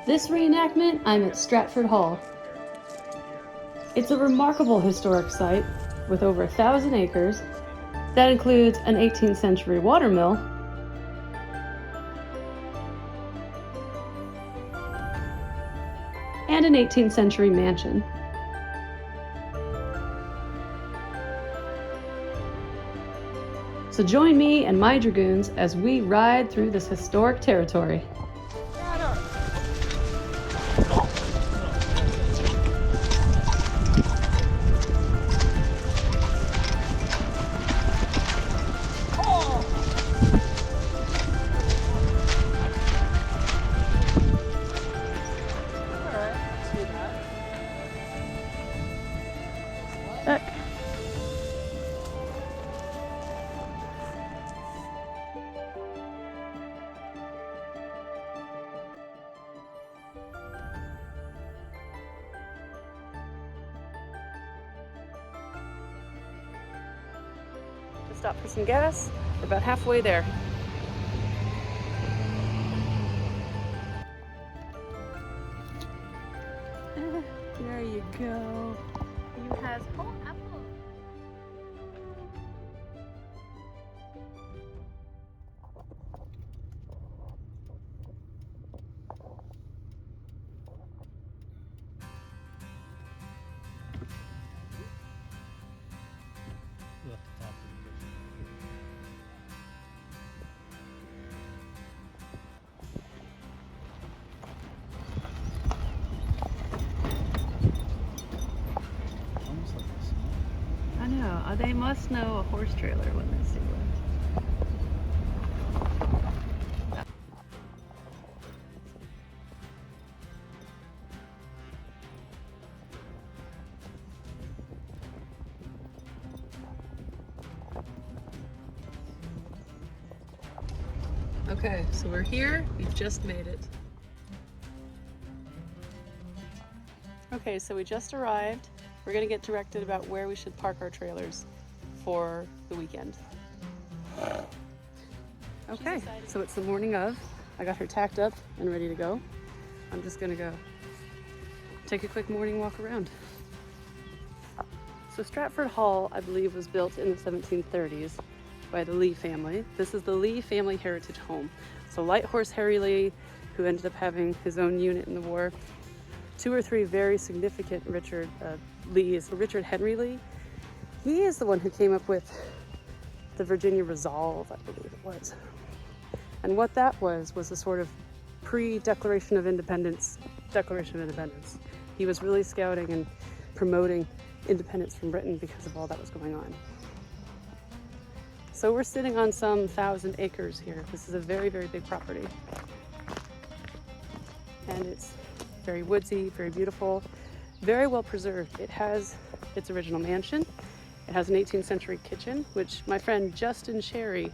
This reenactment, I'm at Stratford Hall. It's a remarkable historic site with over 1,000 acres. That includes an 18th century watermill, and an 18th century mansion. So join me and my Dragoons as we ride through this historic territory. Stop for some gas. We're about halfway there. There you go. You has whole apple. I know. They must know a horse trailer when they see one. Okay, so we're here. We've just made it. Okay, so we just arrived. We're gonna get directed about where we should park our trailers for the weekend. Okay, so it's the morning of. I got her tacked up and ready to go. I'm just gonna go take a quick morning walk around. So Stratford Hall, I believe, was built in the 1730s by the Lee family. This is the Lee family heritage home. So Light Horse Harry Lee, who ended up having his own unit in the war, 2 or 3 very significant Lees. Richard Henry Lee, he is the one who came up with the Virginia Resolve, I believe it was. And what that was a sort of pre-Declaration of Independence. He was really scouting and promoting independence from Britain because of all that was going on. So we're sitting on some 1,000 acres here. This is a very, very big property. And it's very woodsy, very beautiful, very well preserved. It has its original mansion. It has an 18th century kitchen, which my friend Justin Sherry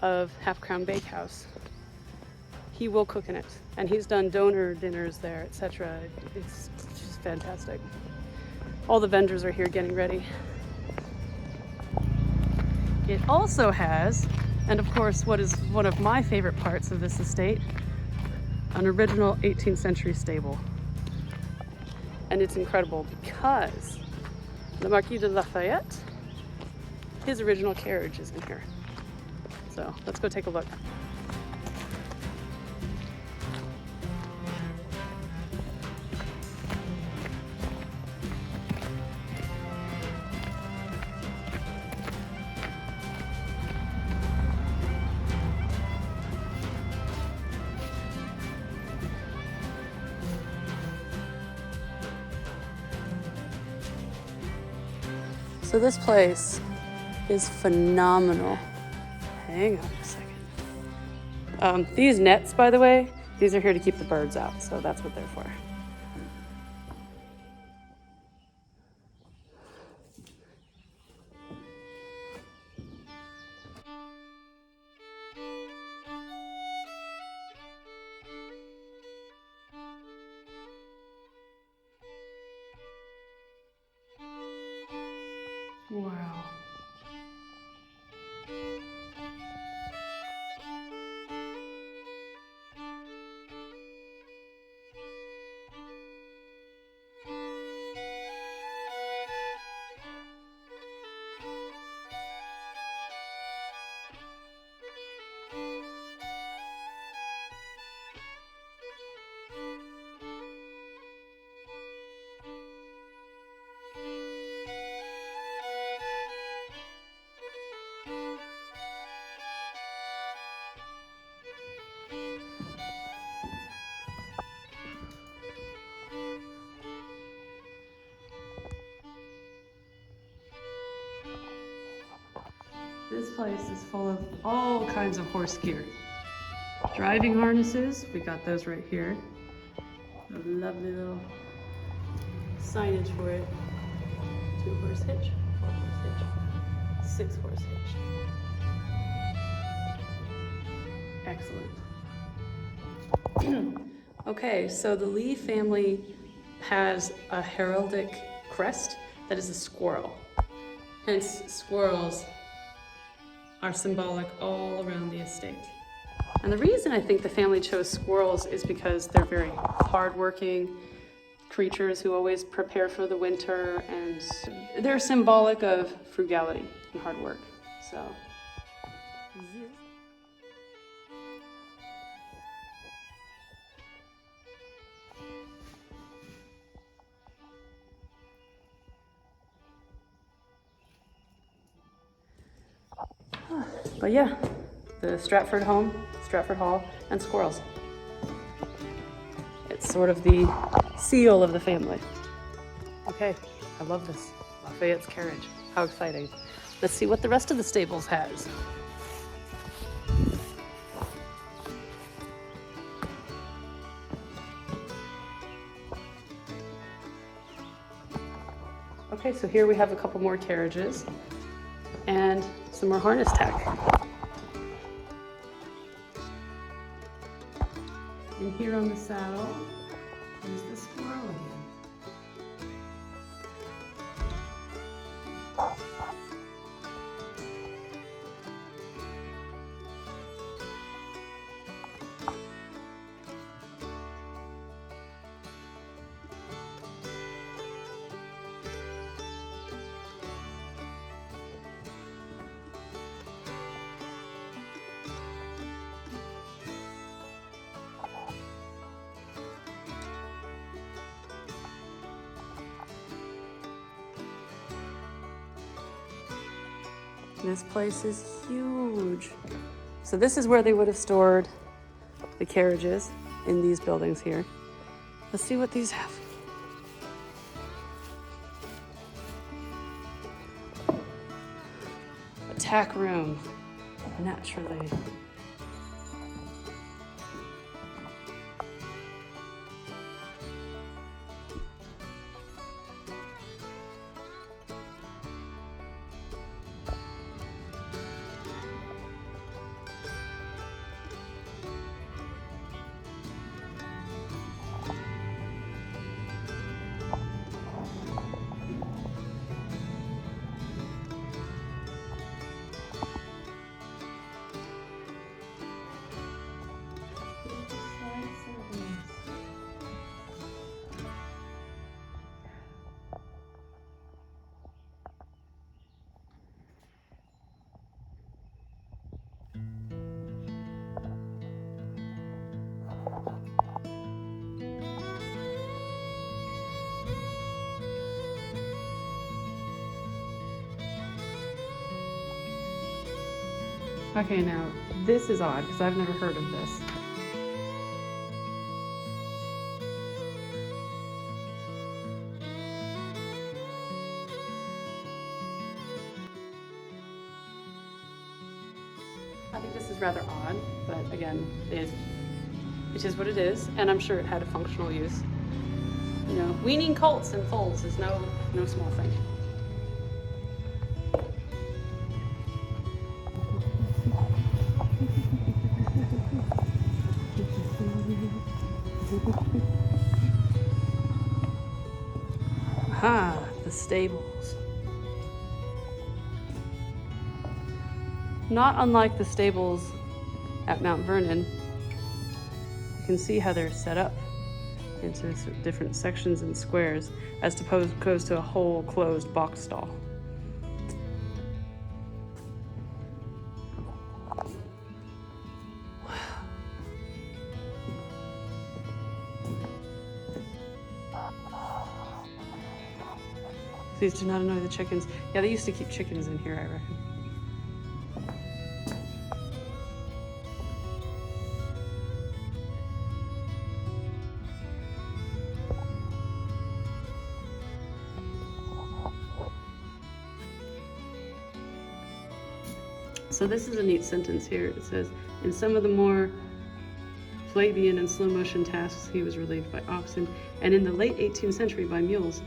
of Half Crown Bakehouse, he will cook in it. And he's done donor dinners there, etc. It's just fantastic. All the vendors are here getting ready. It also has, and of course what is one of my favorite parts of this estate, an original 18th century stable. And it's incredible because the Marquis de Lafayette, his original carriage is in here. So let's go take a look. So this place is phenomenal. Hang on a second. These nets, by the way, these are here to keep the birds out, so that's what they're for. Wow. This place is full of all kinds of horse gear. Driving harnesses, we got those right here. A lovely little signage for it. 2-horse hitch, 4-horse hitch, 6-horse hitch. Excellent. Okay, so the Lee family has a heraldic crest that is a squirrel. Hence, squirrels are symbolic all around the estate. And the reason I think the family chose squirrels is because they're very hardworking creatures who always prepare for the winter, and they're symbolic of frugality and hard work. So. But yeah, the Stratford Hall, and squirrels. It's sort of the seal of the family. Okay, I love this. Lafayette's carriage. How exciting. Let's see what the rest of the stables has. Okay, so here we have a couple more carriages and some more harness tack. And here on the saddle is the squirrel again. This place is huge. So this is where they would have stored the carriages, in these buildings here. Let's see what these have. A tack room, naturally. Okay, now this is odd because I've never heard of this. I think this is rather odd, but again, it is what it is, and I'm sure it had a functional use. You know, weaning colts and foals is no small thing. Aha, the stables. Not unlike the stables at Mount Vernon, you can see how they're set up into different sections and squares as opposed to a whole closed box stall. Please do not annoy the chickens. Yeah, they used to keep chickens in here, I reckon. So this is a neat sentence here. It says, in some of the more plebeian and slow motion tasks, he was relieved by oxen, and in the late 18th century by mules.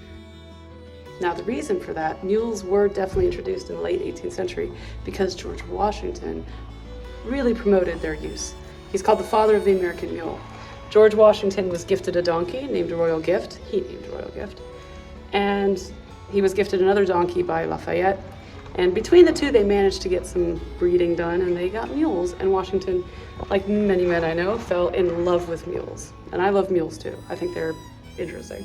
Now the reason for that, mules were definitely introduced in the late 18th century because George Washington really promoted their use. He's called the father of the American mule. George Washington was gifted a donkey named Royal Gift. He named Royal Gift. And he was gifted another donkey by Lafayette. And between the two, they managed to get some breeding done, and they got mules. And Washington, like many men I know, fell in love with mules. And I love mules too. I think they're interesting.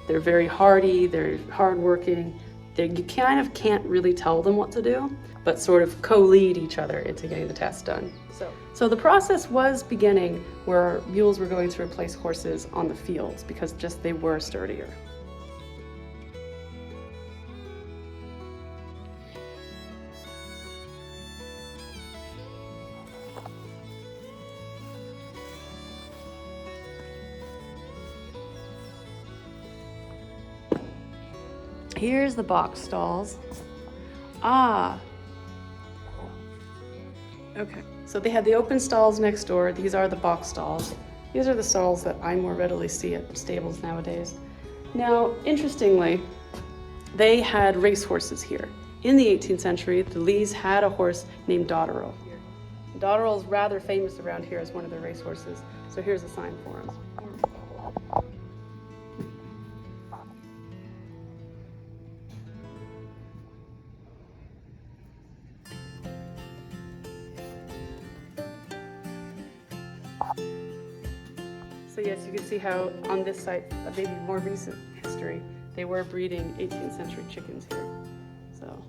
They're very hardy, they're hardworking. You kind of can't really tell them what to do, but sort of co-lead each other into getting the task done. So the process was beginning where mules were going to replace horses on the fields because just they were sturdier. Here's the box stalls. Okay, so they had the open stalls next door. These are the box stalls. These are the stalls that I more readily see at stables nowadays. Now, interestingly, they had racehorses here. In the 18th century, the Lees had a horse named Dotterel. Dotterel is rather famous around here as one of their racehorses, so here's a sign for him. So yes, you can see how on this site, maybe more recent history, they were breeding 18th century chickens here. So.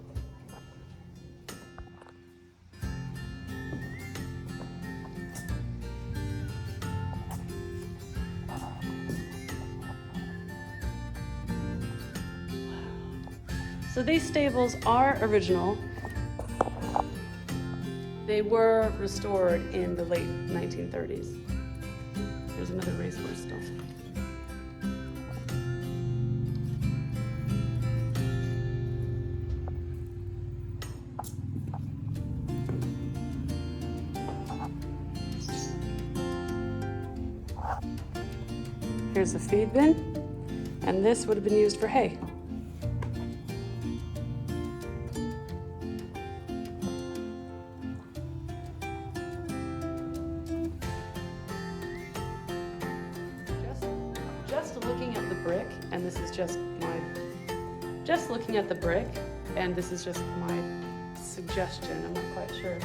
So these stables are original. They were restored in the late 1930s. There's another racehorse stall. Here's a feed bin, and this would have been used for hay. Looking at the brick, and this is just looking at the brick, and this is just my suggestion, I'm not quite sure.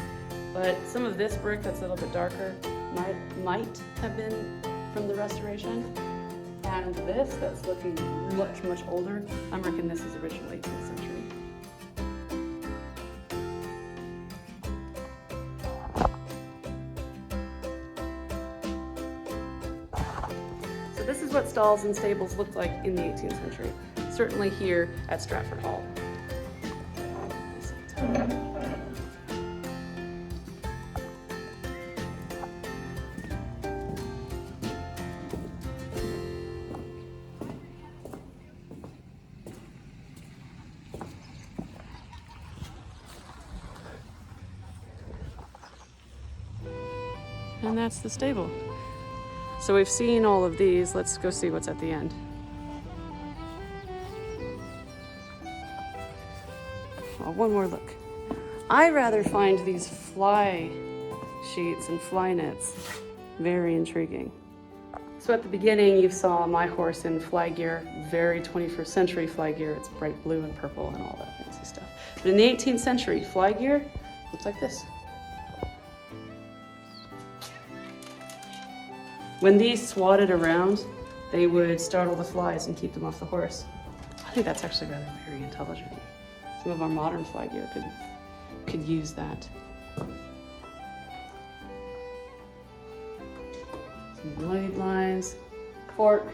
But some of this brick that's a little bit darker might have been from the restoration. And this that's looking much, much older, I'm reckoning this is original 18th century. So this is what stalls and stables looked like in the 18th century, certainly here at Stratford Hall. And that's the stable. So we've seen all of these. Let's go see what's at the end. Oh, one more look. I rather find these fly sheets and fly nets very intriguing. So at the beginning, you saw my horse in fly gear, very 21st century fly gear. It's bright blue and purple and all that fancy stuff. But in the 18th century, fly gear looks like this. When these swatted around, they would startle the flies and keep them off the horse. I think that's actually rather very intelligent. Some of our modern fly gear could use that. Some blade lines, fork.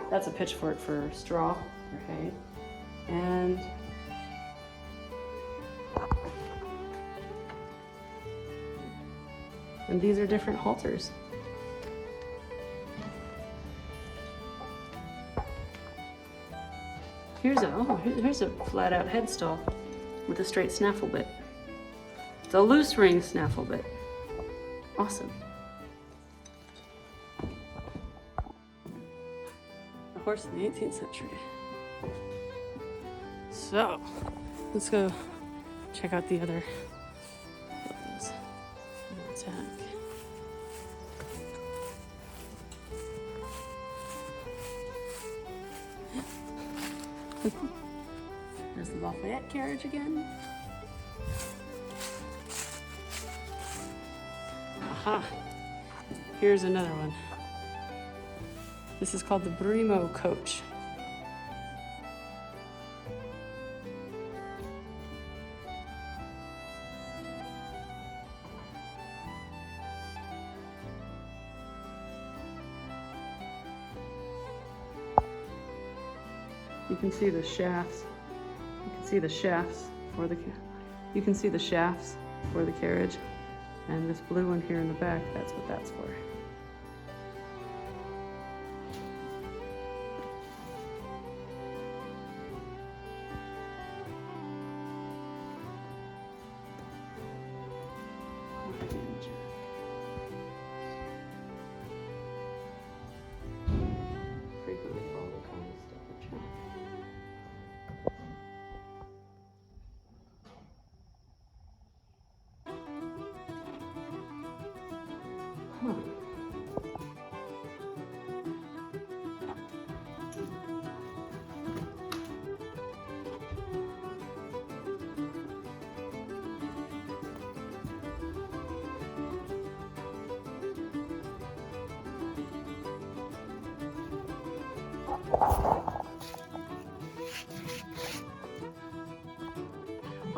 That's a pitchfork for straw or hay. And these are different halters. Here's a flat-out head stall with a straight snaffle bit. It's a loose ring snaffle bit. Awesome. A horse in the 18th century. So, let's go check out the other buildings. Attack. There's the Lafayette carriage again. Aha! Here's another one. This is called the Brimo coach. You can see the shafts. You can see the shafts for the. You can see the shafts for the carriage, and this blue one here in the back. That's what that's for. Frequently follow the common step of track.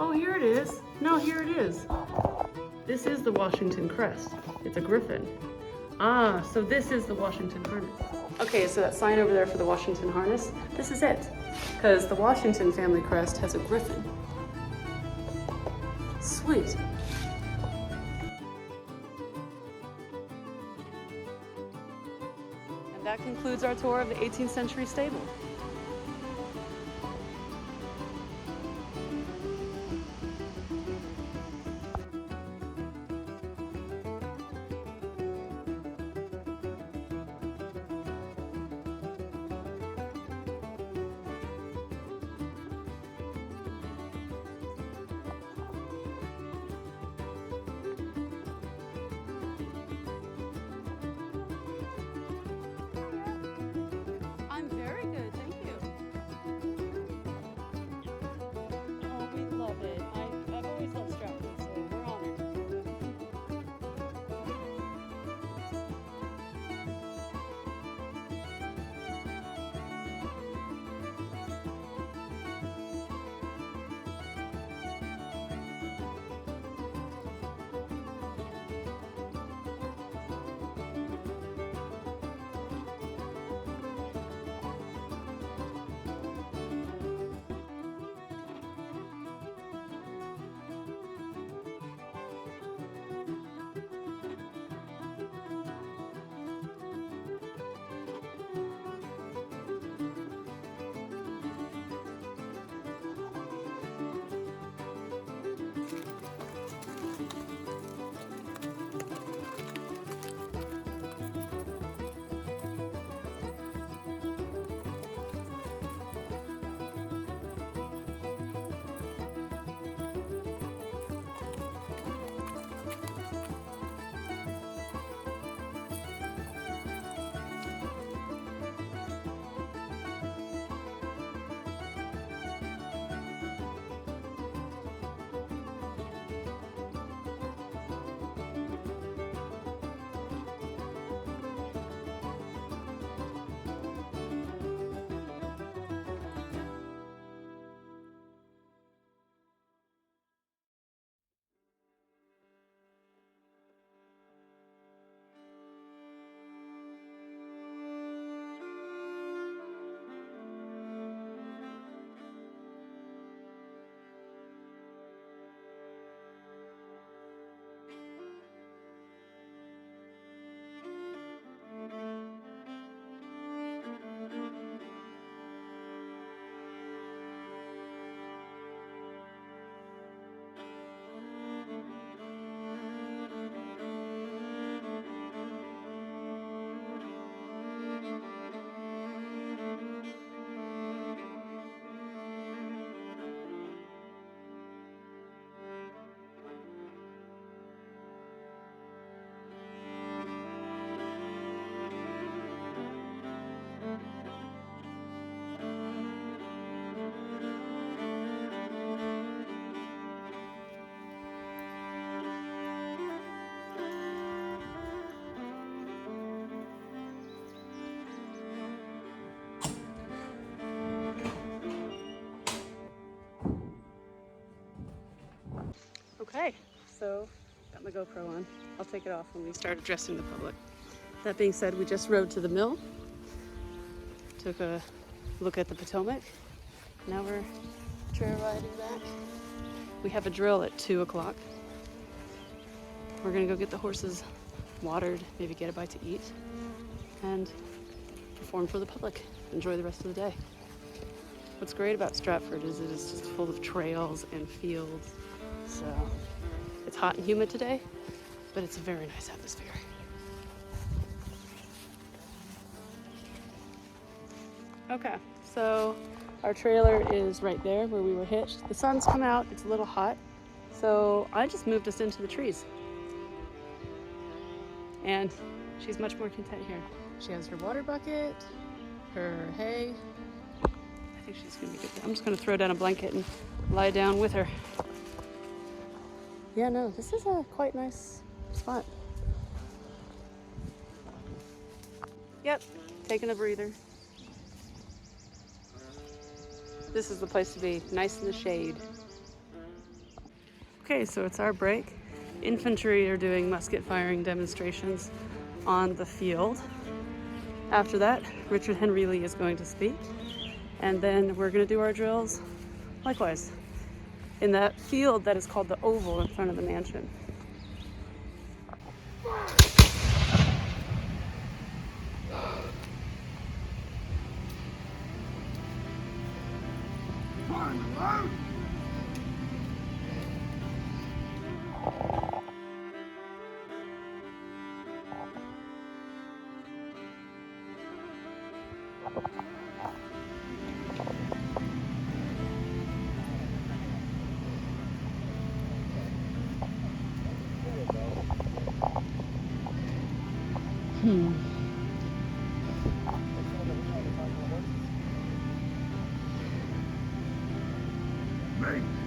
Oh, here it is. No, here it is. This is the Washington crest. It's a griffin. Ah, so this is the Washington harness. Okay, so that sign over there for the Washington harness, this is it. Because the Washington family crest has a griffin. Sweet. And that concludes our tour of the 18th century stable. I'm very good. So, got my GoPro on. I'll take it off when we start addressing the public. That being said, we just rode to the mill, took a look at the Potomac. Now we're trail riding back. We have a drill at 2 o'clock. We're gonna go get the horses watered, maybe get a bite to eat, and perform for the public. Enjoy the rest of the day. What's great about Stratford is it is just full of trails and fields. So it's hot and humid today, but it's a very nice atmosphere. Okay, so our trailer is right there where we were hitched. The sun's come out, it's a little hot, so I just moved us into the trees. And she's much more content here. She has her water bucket, her hay. I think she's gonna be good there. I'm just gonna throw down a blanket and lie down with her. Yeah, no, this is a quite nice spot. Yep, taking a breather. This is the place to be, nice in the shade. Okay, so it's our break. Infantry are doing musket firing demonstrations on the field. After that, Richard Henry Lee is going to speak, and then we're going to do our drills likewise in that field that is called the Oval in front of the mansion.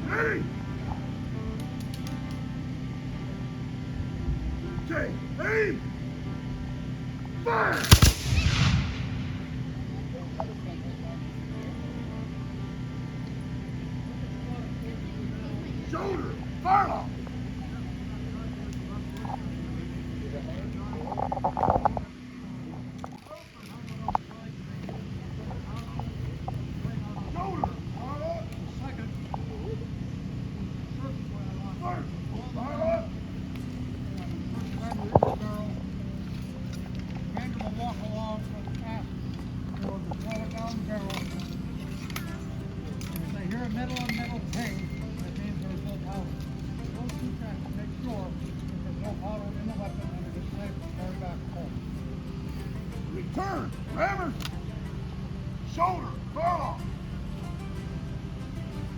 Ready! Okay, aim! Fire! Shoulder! Fire off! Turn! Rammers! Shoulder! Fire off!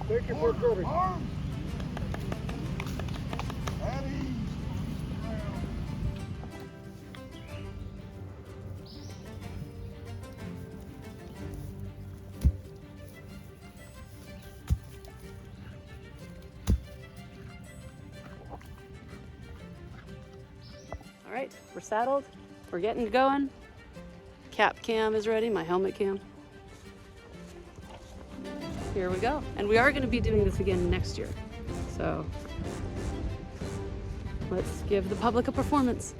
Take your foot, Kirby. Arms! At ease. All right, we're saddled. We're getting going. Cap cam is ready, my helmet cam. Here we go. And we are going to be doing this again next year. So let's give the public a performance.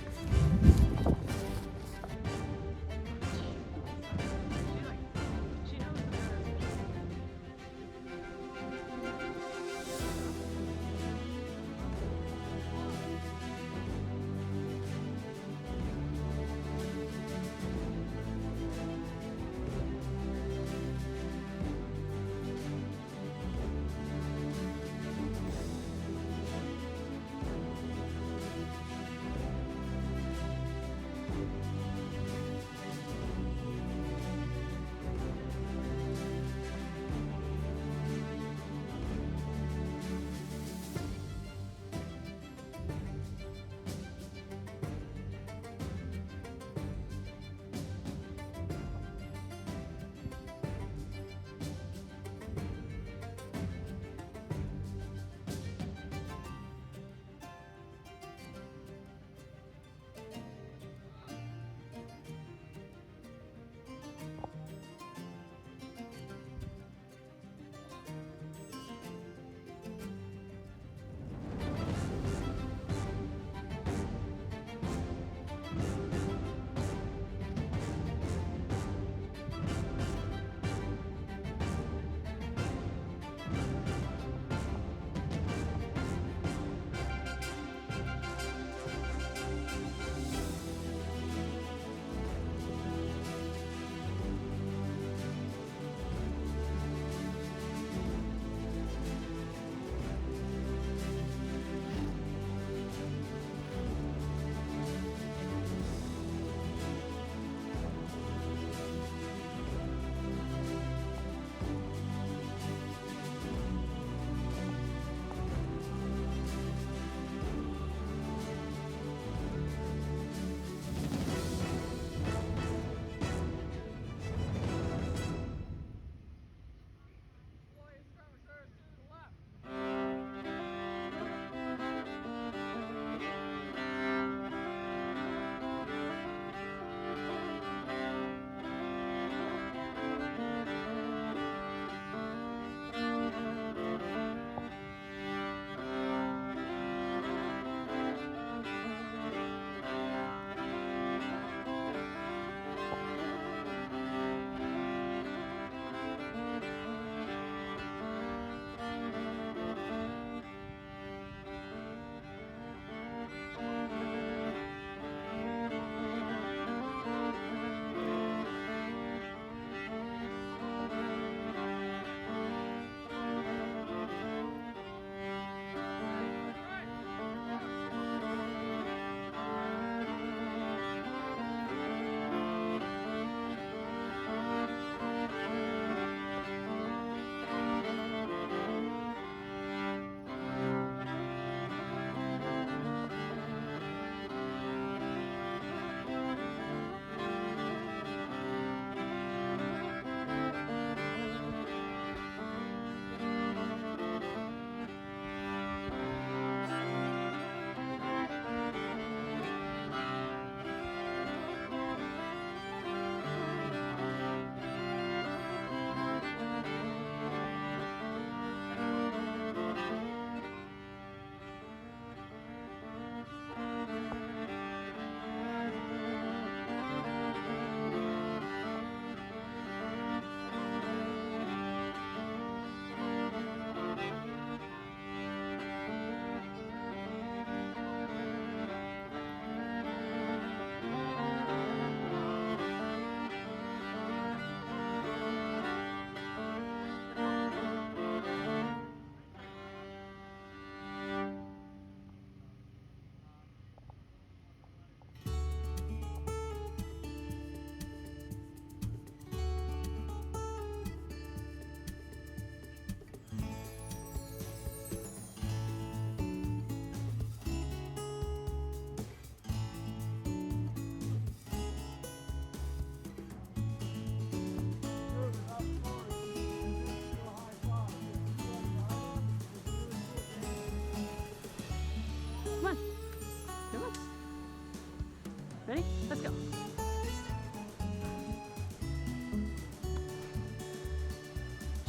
Ready? Let's go.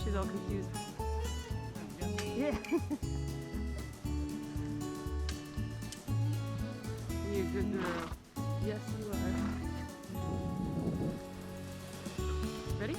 She's all confused. Yeah. You're a good girl. Yes, you are. Ready?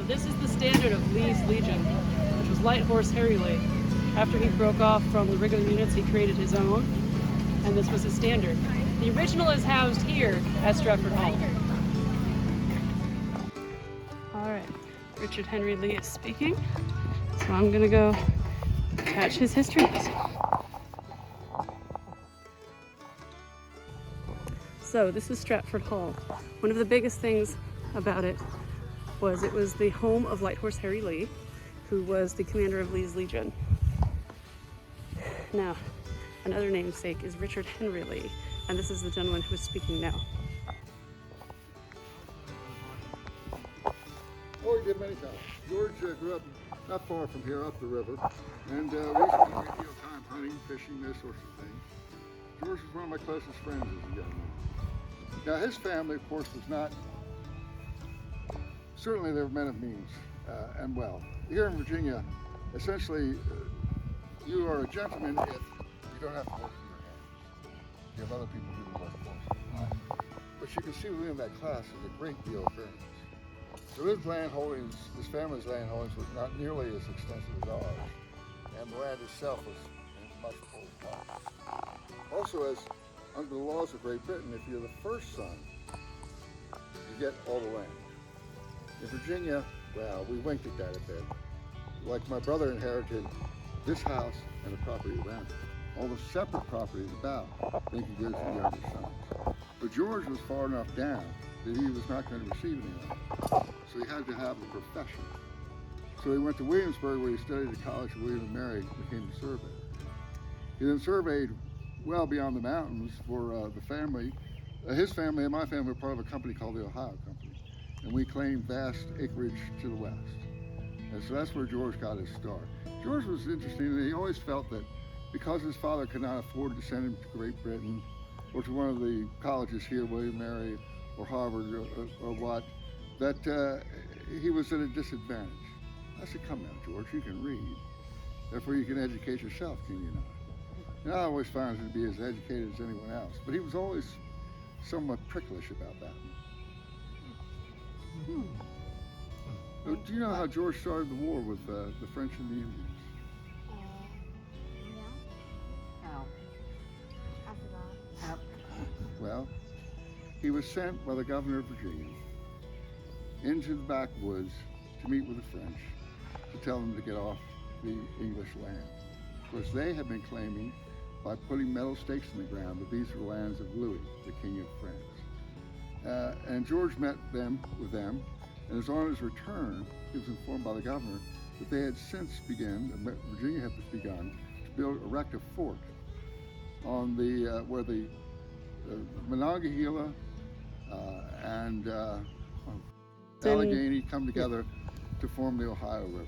this is the standard of Lee's Legion, which was Light Horse Harry Lee. After he broke off from the regular units, he created his own, and this was his standard. The original is housed here at Stratford Hall. All right, Richard Henry Lee is speaking, so I'm gonna go catch his history lesson. So this is Stratford Hall. One of the biggest things about it was the home of Light Horse Harry Lee, who was the commander of Lee's Legion. Now, another namesake is Richard Henry Lee, and this is the gentleman who is speaking now. Oh, he did many times. George grew up not far from here, up the river, and we used to spend a great deal of time hunting, fishing, those sorts of things. George was one of my closest friends as a young man. Now, his family, of course, was not, certainly they were men of means and wealth. Here in Virginia, essentially, you are a gentleman if you don't have to work with your hands. You have other people who do the work for you. But you can see within that class there's a great deal of variance. So his land holdings, his family's land holdings were not nearly as extensive as ours, and the land itself was in much older parts. Also, as under the laws of Great Britain, if you're the first son, you get all the land. In Virginia, well, we winked at that a bit. Like my brother inherited this house and the property around it. All the separate property about, then could go to the younger sons. But George was far enough down that he was not going to receive any land. So he had to have a profession. So he went to Williamsburg, where he studied at College of William and Mary, and became a surveyor. He then surveyed well beyond the mountains for the family. His family and my family were part of a company called the Ohio Company, and we claimed vast acreage to the west. And so that's where George got his start. George was interesting, and he always felt that because his father could not afford to send him to Great Britain or to one of the colleges here, William and Mary or Harvard or what, that he was at a disadvantage. I said, come now, George, you can read. Therefore, you can educate yourself, can you not? And I always found him to be as educated as anyone else, but he was always somewhat pricklish about that. Do you know how George started the war with the French and the Indians? No. I forgot. Well, he was sent by the governor of Virginia into the backwoods to meet with the French, to tell them to get off the English land. Because they had been claiming, by putting metal stakes in the ground, that these were lands of Louis, the King of France. And George met with them, and as on his return, he was informed by the governor that they had since Virginia had begun to erect a fort on the where the Monongahela and Allegheny come together to form the Ohio River.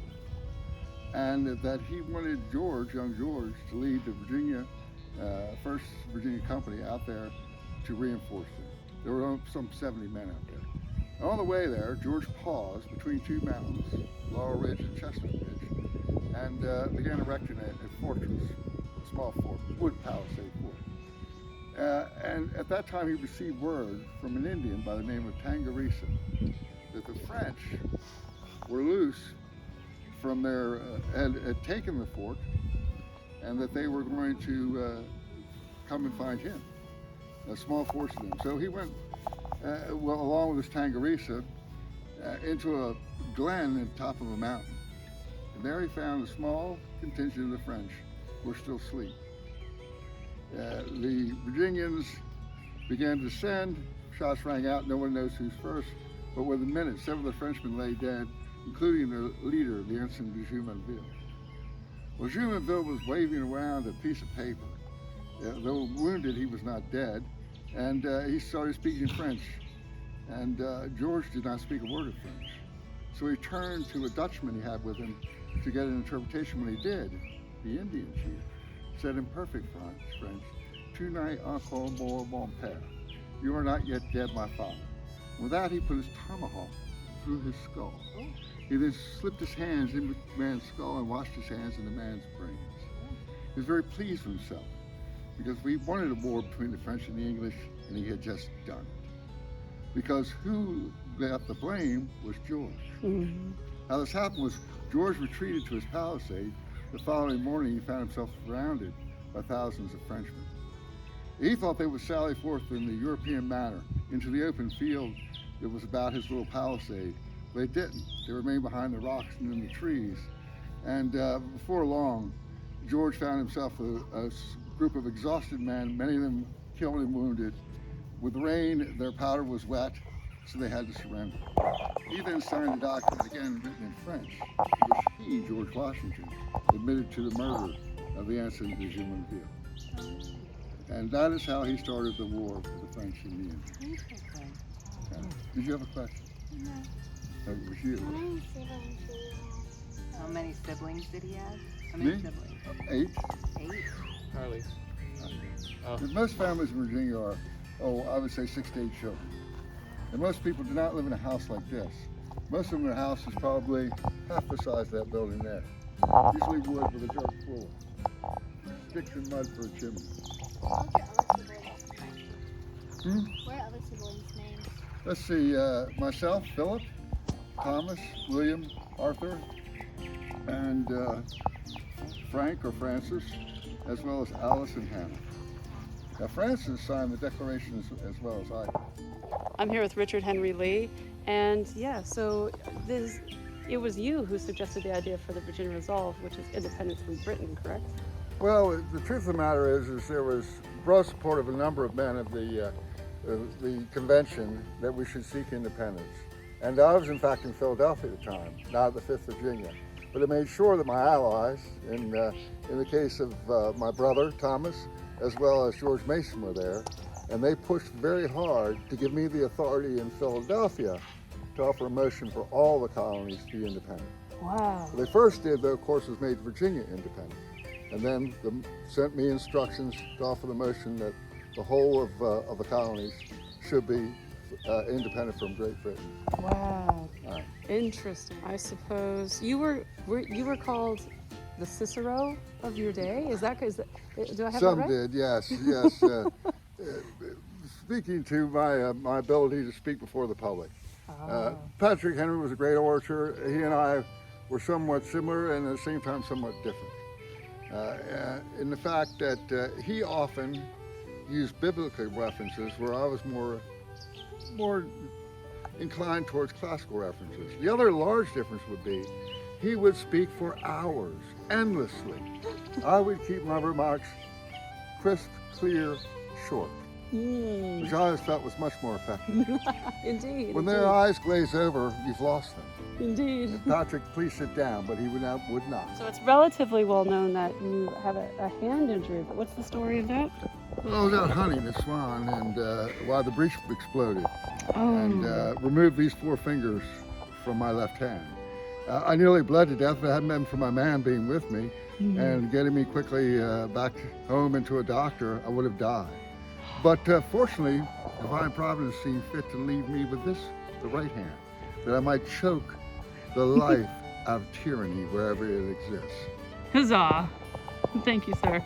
And that he wanted young George, to lead the First Virginia Company out there to reinforce them. There were some 70 men out there. And on the way there, George paused between two mountains, Laurel Ridge and Chestnut Ridge, and began erecting a fortress, a small fort, wood palisade fort. And at that time, he received word from an Indian by the name of Tangarisa that the French were loose from had taken the fort, and that they were going to come and find him, a small force of them. So he went, along with his Tangarisa, into a glen at the top of a mountain. And there he found a small contingent of the French who were still asleep. The Virginians began to descend, shots rang out, no one knows who's first, but within minutes, several of the Frenchmen lay dead, including the leader, the ensign de Jumonville. Well, Jumonville was waving around a piece of paper. Though wounded, he was not dead, and he started speaking French. And George did not speak a word of French. So he turned to a Dutchman he had with him to get an interpretation. When he did, the Indian chief said in perfect French, "Tu n'es encore mort, mon père. You are not yet dead, my father." With that, he put his tomahawk through his skull. He then slipped his hands in the man's skull and washed his hands in the man's brains. He was very pleased with himself, because we wanted a war between the French and the English, and he had just done it. Because who got the blame was George. Mm-hmm. How this happened was George retreated to his palisade. The following morning, he found himself surrounded by thousands of Frenchmen. He thought they would sally forth in the European manner into the open field that was about his little palisade. They didn't. They remained behind the rocks and in the trees. And before long, George found himself a group of exhausted men, many of them killed and wounded. With rain, their powder was wet, so they had to surrender. He then signed a document, again written in French, in which he, George Washington, admitted to the murder of the ensign de Jumonville. And that is how he started the war with the French and the Indians. Interesting. Okay. Did you have a question? No. It was you. How many siblings did he have? How many Me? siblings? 8. 8. Harley. Oh. Most families in Virginia are, I would say 6 to 8 children. And most people do not live in a house like this. Most of them, their house is probably half the size of that building there. Usually wood with a dirt floor. Sticks and mud for a chimney. What's your other siblings' names? What are other siblings' names? Let's see, myself, Philip, Thomas, William, Arthur, and Frank or Francis, as well as Alice and Hannah. Now Francis signed the Declaration as well as I did. I'm here with Richard Henry Lee, and yeah, so it was you who suggested the idea for the Virginia Resolve, which is independence from Britain, correct? Well, the truth of the matter is there was broad support of a number of men of the convention that we should seek independence. And I was in fact in Philadelphia at the time, not at the 5th Virginia. But I made sure that my allies, in the case of my brother, Thomas, as well as George Mason were there, and they pushed very hard to give me the authority in Philadelphia to offer a motion for all the colonies to be independent. Wow. What they first did, though, of course, was made Virginia independent. And then sent me instructions to offer the motion that the whole of the colonies should be independent from Great Britain. Wow. Interesting. I suppose you were called the Cicero of your day. Is that do I have Some that right? did, yes. Speaking to my ability to speak before the public. Oh. Patrick Henry was a great orator. He and I were somewhat similar and at the same time somewhat different. In the fact that he often used biblical references where I was more inclined towards classical references. The other large difference would be he would speak for hours, endlessly. I would keep my remarks crisp, clear, short, which I always felt was much more effective. Indeed. When their eyes glaze over, you've lost them. Indeed. Patrick, please sit down, but he would not. So it's relatively well known that you have a hand injury, but what's the story of that? Well, I was out hunting a swan, and while the breech exploded, Oh. and removed these 4 fingers from my left hand. I nearly bled to death if it hadn't been for my man being with me and getting me quickly back home into a doctor. I would have died. But fortunately, divine providence seemed fit to leave me with the right hand, that I might choke the life out of tyranny wherever it exists. Huzzah. Thank you, sir.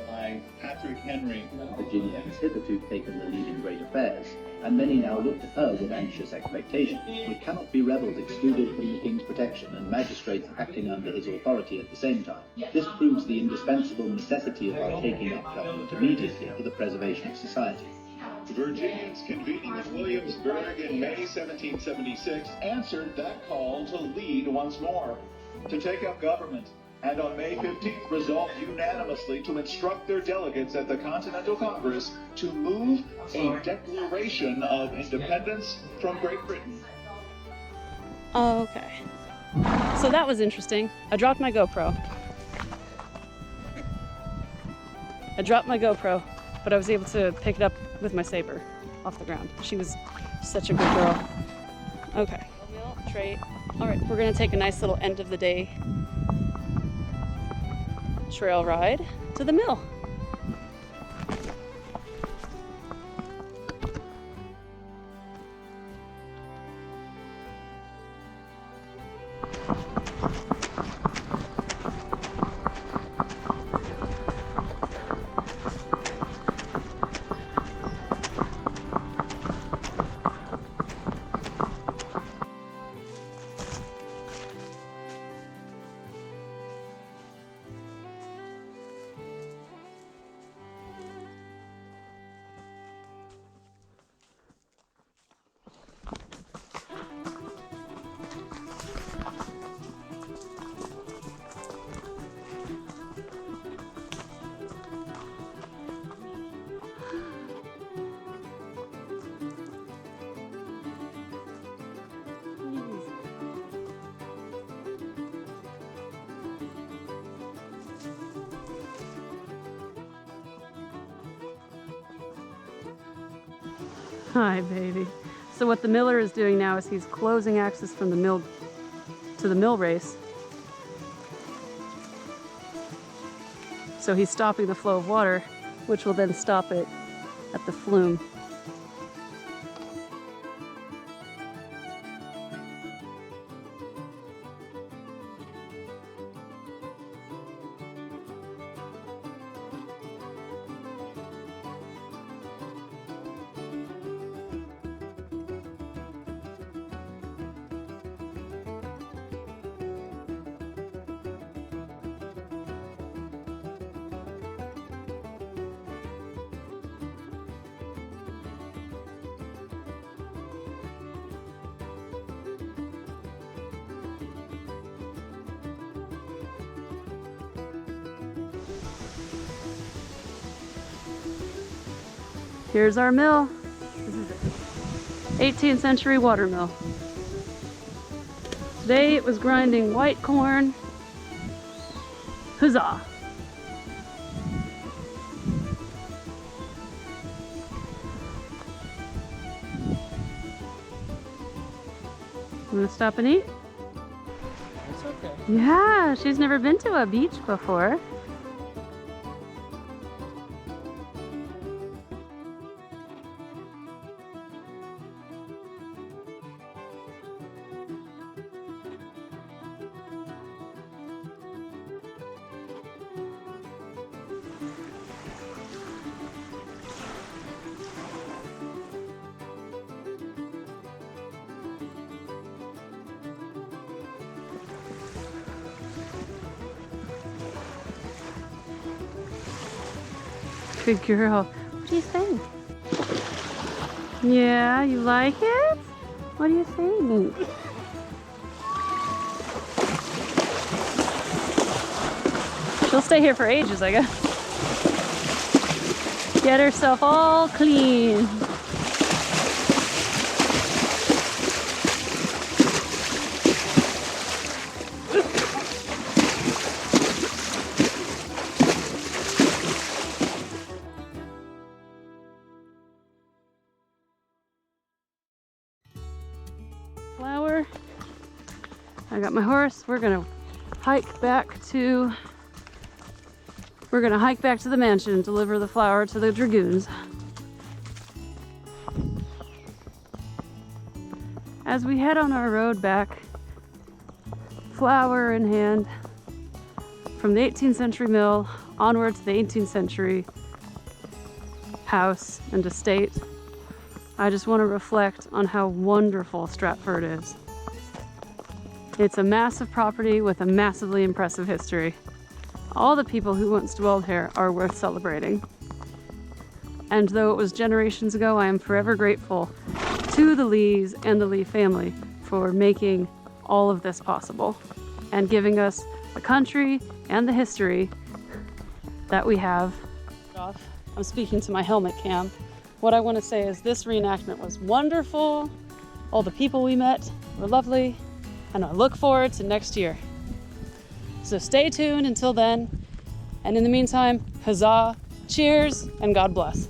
By Patrick Henry. Virginia has hitherto taken the lead in great affairs, and many now look to her with anxious expectation. We cannot be rebels excluded from the King's protection, and magistrates acting under his authority at the same time. This proves the indispensable necessity of our taking up government immediately for the preservation of society. Virginians convening in Williamsburg in May 1776 answered that call to lead once more, to take up government, and on May 15th resolved unanimously to instruct their delegates at the Continental Congress to move a declaration of independence from Great Britain. Okay. So that was interesting. I dropped my GoPro, but I was able to pick it up with my saber off the ground. She was such a good girl. Okay. Trait. All right, we're gonna take a nice little end of the day trail ride to the mill. Hi, baby. So what the miller is doing now is he's closing access from the mill to the mill race. So he's stopping the flow of water, which will then stop it at the flume. Here's our mill. This is it. 18th century water mill. Today it was grinding white corn. Huzzah! I'm gonna stop and eat. It's okay. Yeah, she's never been to a beach before. Good girl. What do you think? Yeah, you like it? What do you think? She'll stay here for ages, I guess. Get herself all clean. Flower. I got my horse. We're gonna hike back to the mansion and deliver the flower to the Dragoons. As we head on our road back, flower in hand, from the 18th century mill onward to the 18th century house and estate, I just want to reflect on how wonderful Stratford is. It's a massive property with a massively impressive history. All the people who once dwelled here are worth celebrating. And though it was generations ago, I am forever grateful to the Lees and the Lee family for making all of this possible and giving us the country and the history that we have. I'm speaking to my helmet cam. What I want to say is this reenactment was wonderful. All the people we met were lovely, and I look forward to next year. So stay tuned until then, and in the meantime, huzzah, cheers, and God bless.